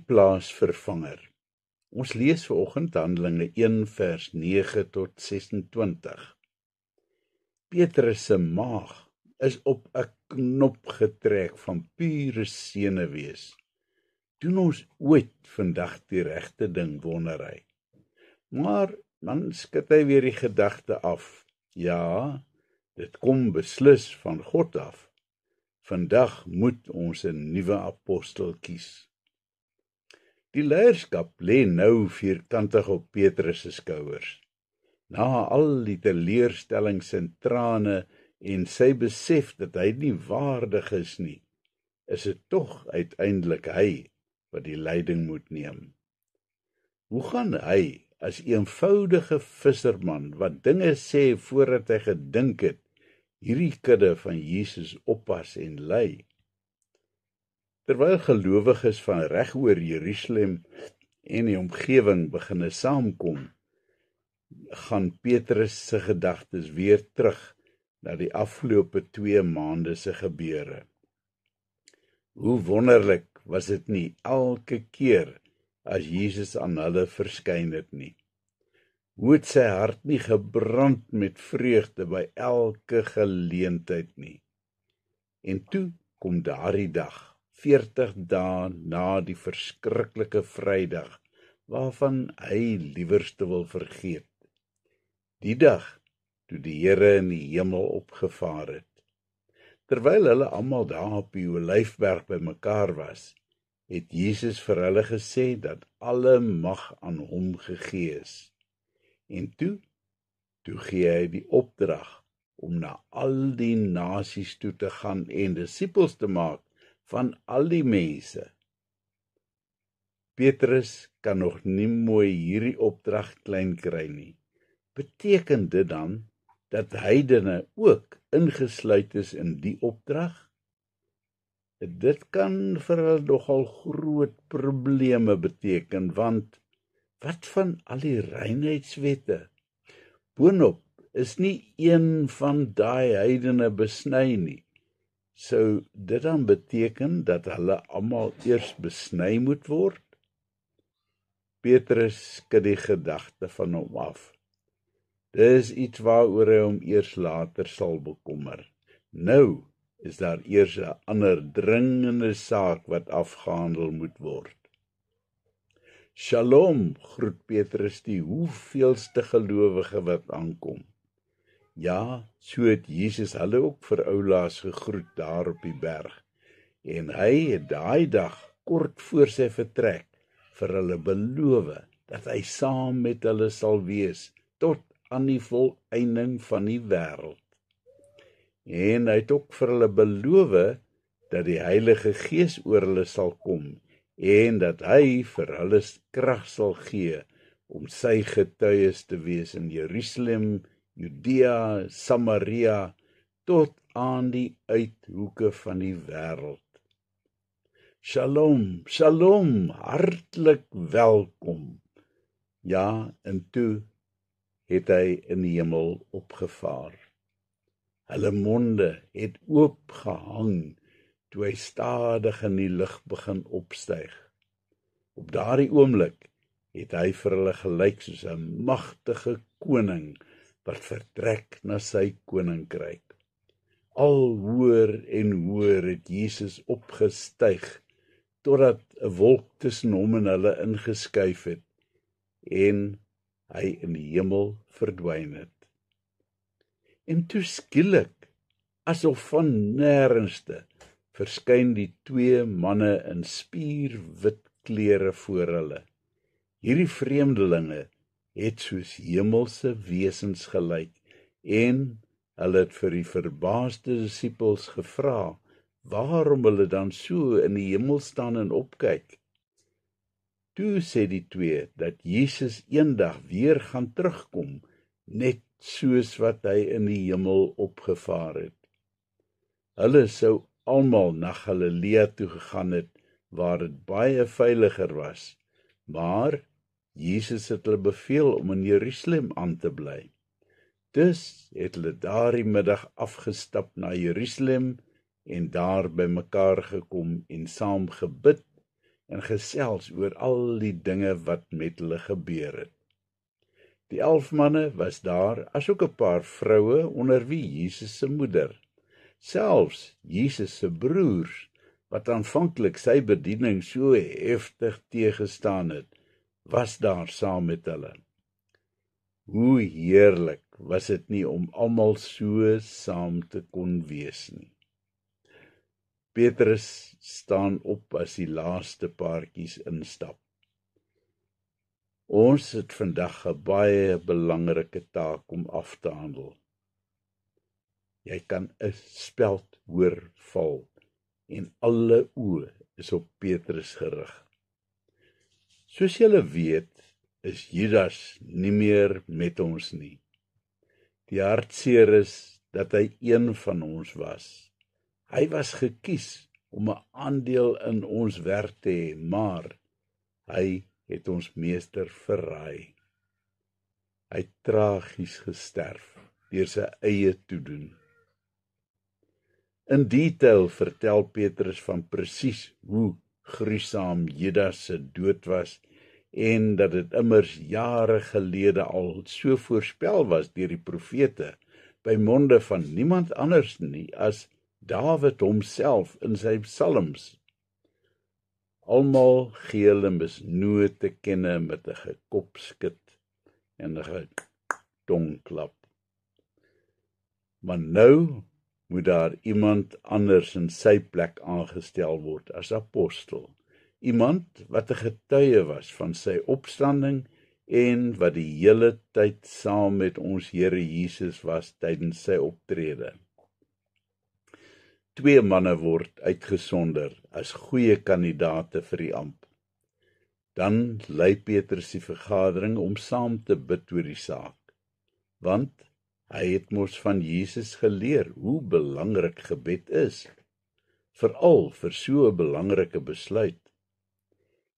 plaasvervanger. Ons lees vanoggend Handelinge 1 vers 9 tot 26. Petrus se maag is op 'n knop getrek van pure senuwees. Doen ons ooit vandag die regte ding, wonder hy. Maar dan skud hy weer die gedagte af. Ja, dit kom beslis van God af. Vandag moet ons 'n nuwe apostel kies. Die leierskap lê nou vierkantig op Petrus se skouers. Na al die teleurstellings en trane en sy besef dat hy nie waardig is nie, is dit tog uiteindelik hy wat die leiding moet neem. Hoe gaan hy as eenvoudige visserman wat dinge sê voordat hy gedink het, hierdie kudde van Jesus oppas en lei? Terwyl gelowiges van reg oor Jerusalem en die omgewing beginne saamkom, gaan Petrus se gedagtes weer terug na die afgelope 2 maande se gebeure. Hoe wonderlik was dit nie elke keer as Jesus aan hulle verskyn het nie. Hoe het sy hart nie gebrand met vreugde by elke geleentheid nie. En toe kom daardie dag, 40 dae na die verskriklike Vrydag, waarvan hy liewerste wil vergeet. Die dag toe die Here in die hemel opgevaar het. Terwyl hulle almal daar op die Olyfberg bymekaar was, het Jesus vir hulle gesê dat alle mag aan hom gegee is. En toe gee hy die opdrag om na al die nasies toe te gaan en disippels te maak van al die mense. Petrus kan nog nie mooi hierdie opdrag klein kry nie. Beteken dit dan dat heidene ook ingesluit is in die opdrag? Dit kan vir hulle nogal groot probleme beteken, want wat van al die reinheidswette? Boonop is nie een van daai heidene besny nie. Sou dit dan beteken dat hulle almal eers besny moet word? Petrus skud die gedagte van hom af. Dis iets waaroor hy hom eers later sal bekommer. Nou is daar eers 'n ander dringende saak wat afgehandel moet word. Shalom, groet Petrus die hoeveelste gelowige wat aankom. Ja, so het Jesus hulle ook vir oulaas gegroet daar op die berg. En hy het daai dag, kort voor sy vertrek, vir hulle beloof dat hy saam met hulle sal wees, tot aan die volëinding van die wêreld. En hy het ook vir hulle beloof dat die Heilige Gees oor hulle sal kom, en dat hy vir hulle krag sal gee om sy getuies te wees in Jerusalem, Judea, Samaria, tot aan die uithoeke van die wêreld. Shalom, shalom, hartlik welkom. Ja, en toe het hy in die hemel opgevaar. Hulle monde het oopgehang toe hy stadig in die lug begin opstyg. Op daardie oomblik het hy vir hulle gelyk soos 'n magtige koning wat vertrek na sy koninkryk. Al hoër en hoër het Jesus opgestyg, totdat 'n wolk tussen hom en hulle ingeskuif het, en hy in die hemel verdwyn het. En toe skielik, asof van nêrensste, verskyn die 2 manne in spierwit klere voor hulle. Hierdie vreemdelinge het soos hemelse wesens gelyk, en hulle het vir die verbaasde disippels gevra, waarom hulle dan so in die hemel staan en opkyk. Toe sê die 2 dat Jesus eendag weer gaan terugkom, net soos wat hy in die hemel opgevaar het. Hulle sou almal na Galilea toe gegaan het, waar dit baie veiliger was, maar Jesus het hulle beveel om in Jerusalem aan te bly. Dus het hulle daardie middag afgestap na Jerusalem en daar bymekaar gekom en saam gebid en gesels oor al die dinge wat met hulle gebeur het. Die 11 manne was daar, asook 'n paar vroue, onder wie Jesus se moeder, selfs Jesus se broers, wat aanvanklik sy bediening so heftig teëgestaan het, was daar saam met hulle. Hoe heerlik was dit nie om almal so saam te kon wees nie. Petrus staan op as die laaste paartjies instap. Ons het vandag 'n baie belangrike taak om af te handel. Jy kan 'n speld hoor val en alle oë is op Petrus gerig. Soos julle weet, is Judas nie meer met ons nie. Die hartseer is dat hy een van ons was. Hy was gekies om 'n aandeel in ons werk te hê, maar hy het ons meester verraai. Hy het tragies gesterf deur sy eie toedoen. In detail vertel Petrus van presies hoe gruisam Judas se dood was en dat dit immers jare gelede al so voorspel was deur die profete by monde van niemand anders nie as Dawid homself in sy psalms. Almal gee hulle misnoë te kenne met 'n gekopskud en 'n getongklap. Maar nou moet daar iemand anders in sy plek aangestel word as apostel. Iemand wat 'n getuie was van sy opstanding en wat die hele tyd saam met ons Here Jesus was tydens sy optrede. 2 manne word uitgesonder as goeie kandidate vir die amp. Dan lei Petrus die vergadering om saam te bid oor die saak, want hy het mos van Jesus geleer hoe belangrik gebed is, veral vir so 'n belangrike besluit.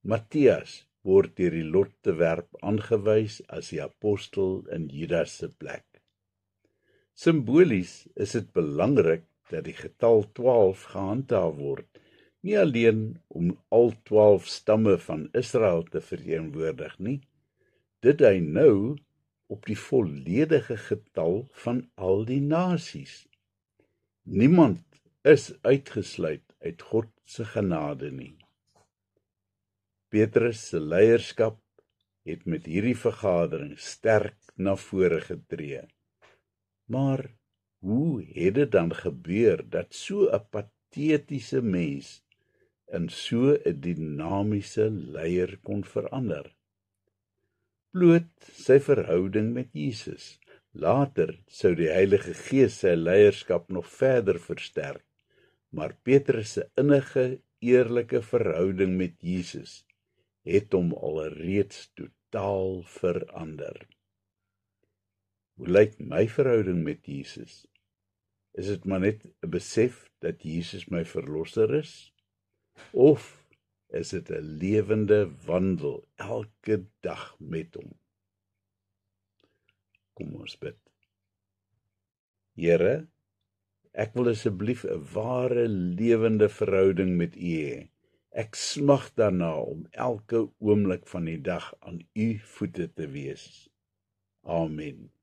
Matthias word deur die lot te werp aangewys as die apostel in Judas se plek. Simbolies is dit belangrik dat die getal 12 gehandhaaf word, nie alleen om al 12 stamme van Israel te verteenwoordig nie, dit dui nou op die volledige getal van al die nasies. Niemand is uitgesluit uit God se genade nie. Petrus se leierskap het met hierdie vergadering sterk na vore getree. Maar hoe het dit dan gebeur dat so 'n patetiese mens in so 'n dinamiese leier kon verander? Bloot sy verhouding met Jesus. Later sou die Heilige Gees sy leierskap nog verder versterk, maar Petrus se innige, eerlike verhouding met Jesus het hom alreeds totaal verander. Hoe lyk my verhouding met Jesus? Is dit maar net 'n besef dat Jesus my verlosser is? Of is dit 'n lewende wandel elke dag met hom? Kom ons bid. Here, ek wil asseblief 'n ware lewende verhouding met U hê. Ek smag daarna om elke oomblik van die dag aan U voete te wees. Amen.